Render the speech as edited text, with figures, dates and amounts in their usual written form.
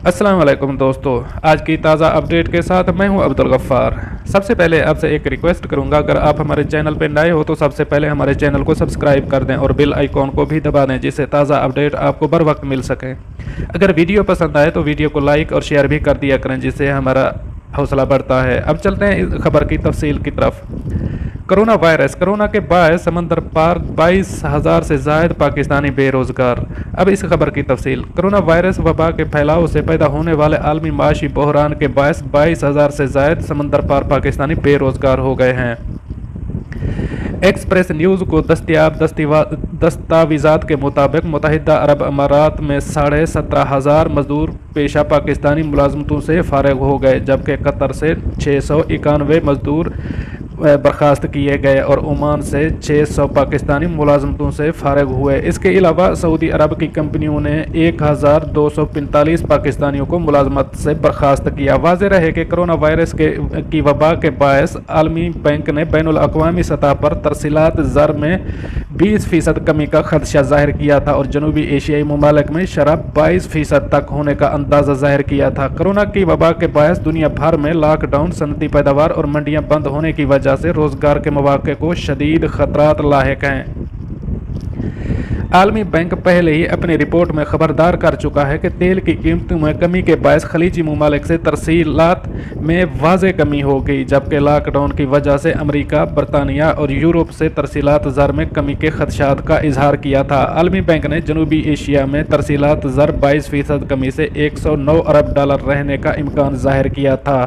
अस्सलाम वालेकुम दोस्तों, आज की ताज़ा अपडेट के साथ मैं हूं अब्दुल गफ्फार। सबसे पहले आपसे एक रिक्वेस्ट करूंगा, अगर आप हमारे चैनल पर नए हो तो सबसे पहले हमारे चैनल को सब्सक्राइब कर दें और बेल आइकॉन को भी दबा दें, जिससे ताज़ा अपडेट आपको बर वक्त मिल सके। अगर वीडियो पसंद आए तो वीडियो को लाइक और शेयर भी कर दिया करें, जिससे हमारा हौसला बढ़ता है। अब चलते हैं इस खबर की तफसील की तरफ। कोरोना वायरस, कोरोना के बायस समंदर पार 22,000 से ज़ायद पाकिस्तानी बेरोज़गार। अब इस खबर की तफसील। कोरोना वायरस वबा के फैलाव से पैदा होने वाले आलमी माशी बहरान के बायस 22,000 से ज़ायद समंदर पार पाकिस्तानी बेरोज़गार हो गए हैं। एक्सप्रेस न्यूज़ को दस्तियाब दस्तावेज़ात के मुताबिक मुत्तहिदा अरब अमारात में 17,500 मजदूर पेशा पाकिस्तानी मुलाजमतों से फारिग हो गए, जबकि कतर से 691 मजदूर बर्खास्त किए गए और ओमान से 600 पाकिस्तानी मुलाजमतों से फारिग हुए। इसके अलावा सऊदी अरब की कंपनियों ने 1,245 पाकिस्तानियों को मुलाजमत से बर्खास्त किया। वाज़ेह रहे कि कोरोना वायरस की वबा के बायस आलमी बैंक ने बैनुल अक़वामी सतह पर तरसीलात ज़र में 20% कमी का खदशा ज़ाहिर किया था और जनूबी एशियाई ममालिक में शरह 22% तक होने का अंदाज़ा ज़ाहिर किया था। कोरोना की वबा के बायस दुनिया भर में लॉकडाउन, सनती पैदावार और मंडियाँ बंद होने की वजह से रोज़गार के मौक़े को शदीद ख़तरात लाहिक हैं। आलमी बैंक पहले ही अपनी रिपोर्ट में खबरदार कर चुका है कि तेल की कीमतों में कमी के बायस खलीजी ममालिक से तरसीलात में वाज़ेह कमी हो गई, जबकि लॉकडाउन की वजह से अमरीका, बरतानिया और यूरोप से तरसीलात ज़र में कमी के खदशात का इजहार किया था। आलमी बैंक ने जनूबी एशिया में तरसीलात ज़र 22% कमी से $109 अरब रहने का इम्कान ज़ाहिर किया था।